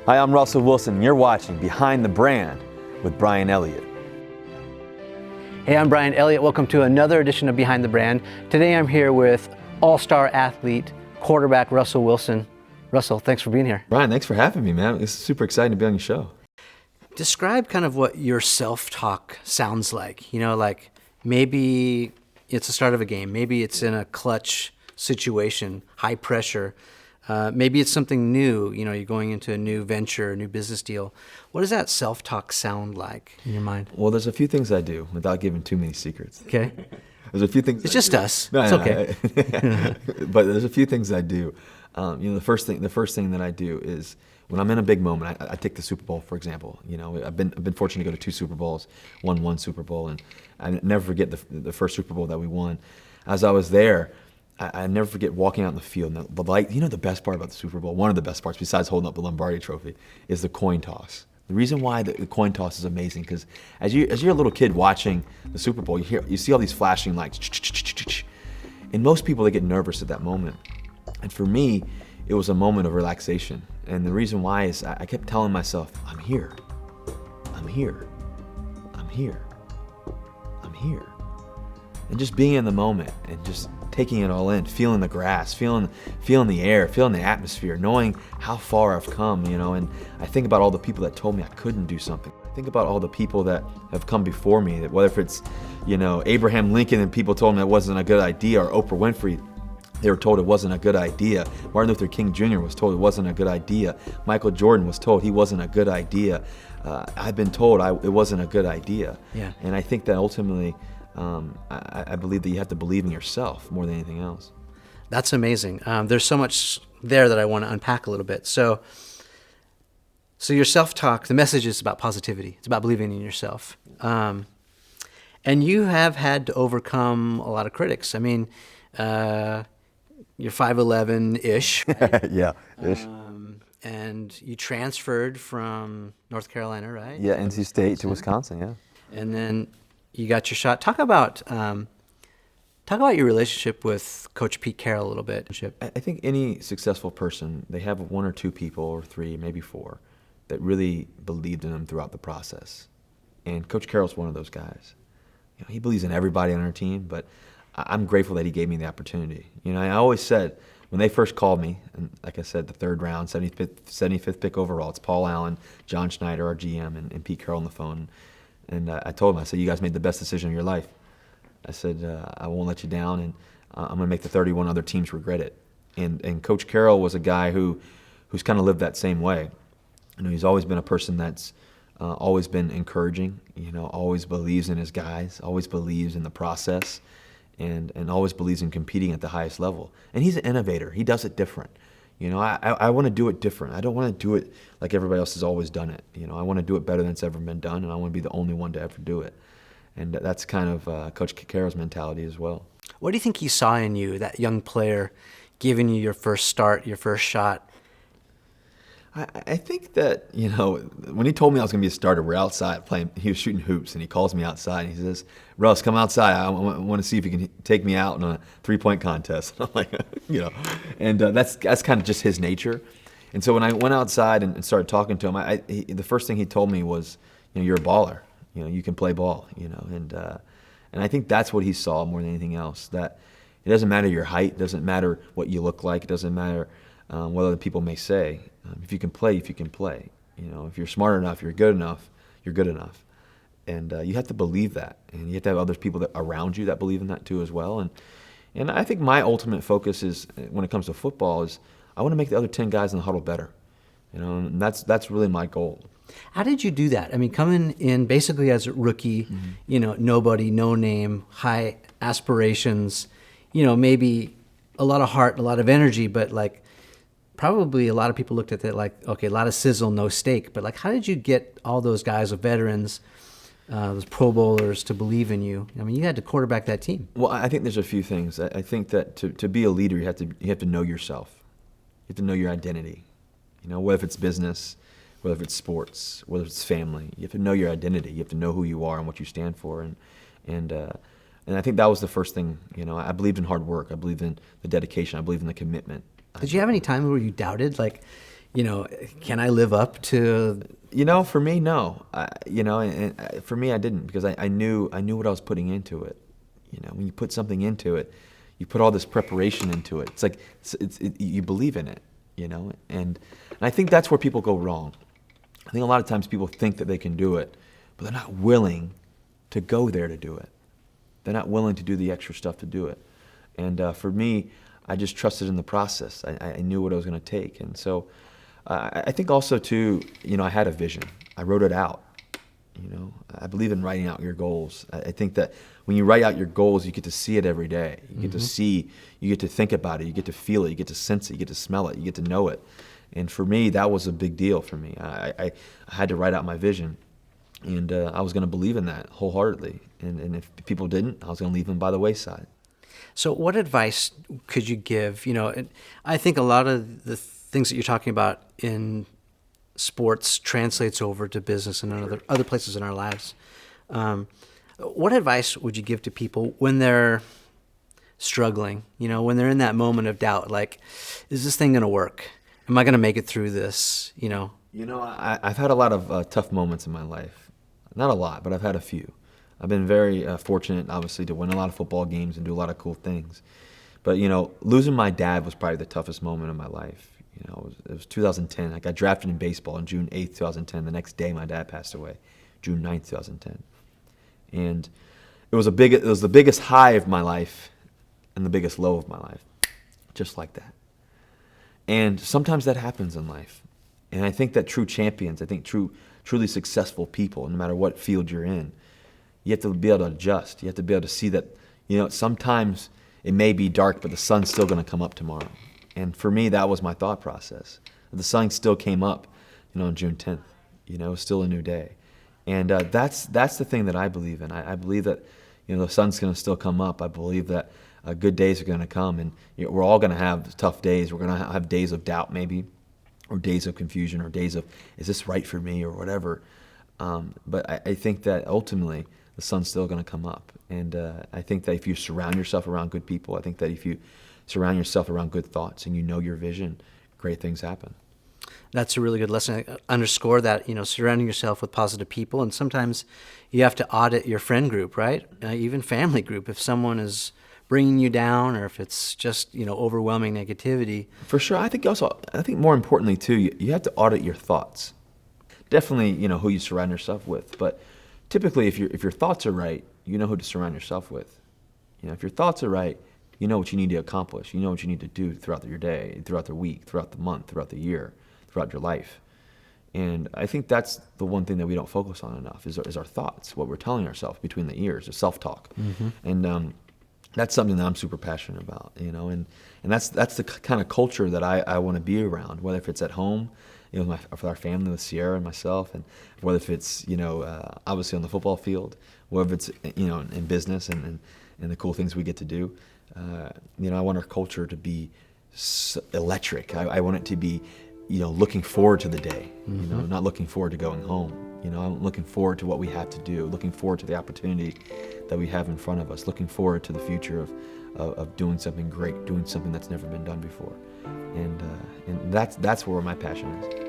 Hi, I'm Russell Wilson, and you're watching Behind the Brand with Brian Elliott. Hey, I'm Brian Elliott. Welcome to another edition of Behind the Brand. Today I'm here with all-star athlete, quarterback Russell Wilson. Russell, thanks for being here. Brian, thanks for having me, man. It's super exciting to be on your show. Describe kind of what your self-talk sounds like. You know, like maybe it's the start of a game. Maybe it's in a clutch situation, high pressure. Maybe it's something new, you know, you're going into a new venture, a new business deal. What does that self-talk sound like in your mind? Well, there's a few things I do without giving too many secrets. Okay. There's a few things. It's just us. No, it's no, okay. But there's a few things I do. The first thing that I do is when I'm in a big moment. I take the Super Bowl, for example. You know, I've been fortunate to go to 2 Super Bowls, won 1 Super Bowl, and I never forget the first Super Bowl that we won. As I was there, I never forget walking out in the field. And the light, you know, the best part about the Super Bowl, one of the best parts besides holding up the Lombardi Trophy, is the coin toss. The reason why the coin toss is amazing, because as you're a little kid watching the Super Bowl, you see all these flashing lights, and most people, they get nervous at that moment. And for me, it was a moment of relaxation. And the reason why is I kept telling myself, I'm here, I'm here, I'm here, I'm here. And just being in the moment and just taking it all in, feeling the grass, feeling the air, feeling the atmosphere, knowing how far I've come, you know. And I think about all the people that told me I couldn't do something. I think about all the people that have come before me, that whether if it's, you know, Abraham Lincoln and people told me it wasn't a good idea, or Oprah Winfrey, they were told it wasn't a good idea. Martin Luther King Jr. was told it wasn't a good idea. Michael Jordan was told he wasn't a good idea. I've been told it wasn't a good idea. Yeah. And I think that ultimately, I believe that you have to believe in yourself more than anything else. That's amazing. There's so much there that I want to unpack a little bit. So your self-talk, the message is about positivity. It's about believing in yourself. And you have had to overcome a lot of critics. I mean, you're 5'11"-ish. Yeah, ish. And you transferred from North Carolina, right? Yeah, NC State to Wisconsin, yeah. And then you got your shot. Talk about your relationship with Coach Pete Carroll a little bit. I think any successful person, they have 1 or 2 people, or 3, maybe 4, that really believed in them throughout the process. And Coach Carroll's one of those guys. You know, he believes in everybody on our team, but I'm grateful that he gave me the opportunity. You know, I always said, when they first called me, and like I said, the 3rd round, 75th pick overall, it's Paul Allen, John Schneider, our GM, and Pete Carroll on the phone. And I told him, I said, you guys made the best decision of your life. I said, I won't let you down, and I'm going to make the 31 other teams regret it. And Coach Carroll was a guy who's kind of lived that same way. You know, he's always been a person that's always been encouraging, you know, always believes in his guys, always believes in the process, and always believes in competing at the highest level. And he's an innovator. He does it different. You know, I want to do it different. I don't want to do it like everybody else has always done it. You know, I want to do it better than it's ever been done, and I want to be the only one to ever do it. And that's kind of Coach Carroll's mentality as well. What do you think he saw in you, that young player, giving you your first start, your first shot? I think that, you know, when he told me I was going to be a starter, we're outside playing, he was shooting hoops, and he calls me outside, and he says, Russ, come outside. I want to see if you can take me out in a 3-point contest. I'm like, you know, and that's kind of just his nature. And so when I went outside and started talking to him, the first thing he told me was, you know, you're a baller. You know, you can play ball, you know, and I think that's what he saw more than anything else, that it doesn't matter your height, it doesn't matter what you look like, it doesn't matter what other people may say. If you can play, you know, if you're smart enough, you're good enough, you're good enough. And you have to believe that, and you have to have other people around you that believe in that too as well. And I think my ultimate focus is, when it comes to football, is I want to make the other 10 guys in the huddle better. You know, and that's really my goal. How did you do that? I mean, coming in basically as a rookie, you know, nobody, no name, high aspirations, you know, maybe a lot of heart, a lot of energy, but like probably a lot of people looked at it like, okay, a lot of sizzle, no steak. But like, how did you get all those guys, the veterans, those Pro Bowlers, to believe in you? I mean, you had to quarterback that team. Well, I think there's a few things. I think that to be a leader, you have to know yourself. You have to know your identity. You know, whether it's business, whether it's sports, whether it's family, you have to know your identity. You have to know who you are and what you stand for. And I think that was the first thing. You know, I believed in hard work. I believed in the dedication. I believed in the commitment. Did you have any time where you doubted, like, can I live up to? For me, no. For me, I didn't, because I knew what I was putting into it. When you put something into it, you put all this preparation into it. It's like you believe in it. And I think that's where people go wrong. I think a lot of times people think that they can do it, but they're not willing to go there to do it. They're not willing to do the extra stuff to do it. And for me, I just trusted in the process. I knew what it was going to take. And so I think also too, I had a vision. I wrote it out. I believe in writing out your goals. I think that when you write out your goals, you get to see it every day. You get to see, you get to think about it, you get to feel it, you get to sense it, you get to smell it, you get to know it. And for me, that was a big deal for me. I had to write out my vision, and I was going to believe in that wholeheartedly. And if people didn't, I was going to leave them by the wayside. So what advice could you give? I think a lot of the things that you're talking about in sports translates over to business and other places in our lives. What advice would you give to people when they're struggling, when they're in that moment of doubt, like, is this thing going to work? Am I going to make it through this? I've had a lot of tough moments in my life. Not a lot, but I've had a few. I've been very fortunate, obviously, to win a lot of football games and do a lot of cool things. But, losing my dad was probably the toughest moment of my life. It was 2010. I got drafted in baseball on June 8th, 2010. The next day, my dad passed away, June 9th, 2010. And it was the biggest high of my life and the biggest low of my life, just like that. And sometimes that happens in life. And I think that true champions, truly successful people, no matter what field you're in, you have to be able to adjust. You have to be able to see that, sometimes it may be dark, but the sun's still going to come up tomorrow. And for me, that was my thought process. The sun still came up, on June 10th. It was still a new day. And that's the thing that I believe in. I believe that, the sun's going to still come up. I believe that good days are going to come. And we're all going to have tough days. We're going to have days of doubt maybe, or days of confusion, or days of, is this right for me, or whatever. But I think that ultimately the sun's still going to come up. And I think that if you surround yourself around good people, I think that if you surround yourself around good thoughts and your vision, great things happen. That's a really good lesson. I underscore that, surrounding yourself with positive people. And sometimes you have to audit your friend group, right? Even family group. If someone is bringing you down, or if it's just, overwhelming negativity. For sure. I think more importantly too, you have to audit your thoughts. Definitely, who you surround yourself with. But typically, if your thoughts are right, you know who to surround yourself with. If your thoughts are right, you know what you need to accomplish. You know what you need to do throughout your day, throughout the week, throughout the month, throughout the year, throughout your life. And I think that's the one thing that we don't focus on enough is our thoughts, what we're telling ourselves between the ears, the self-talk. Mm-hmm. And that's something that I'm super passionate about, and that's the kind of culture that I want to be around, whether if it's at home, with our family, with Sierra and myself, and whether if it's, obviously on the football field, whether it's, in business and the cool things we get to do. I want our culture to be electric. I want it to be, looking forward to the day, not looking forward to going home. I'm looking forward to what we have to do, looking forward to the opportunity that we have in front of us, looking forward to the future of doing something great, doing something that's never been done before. And that's where my passion is.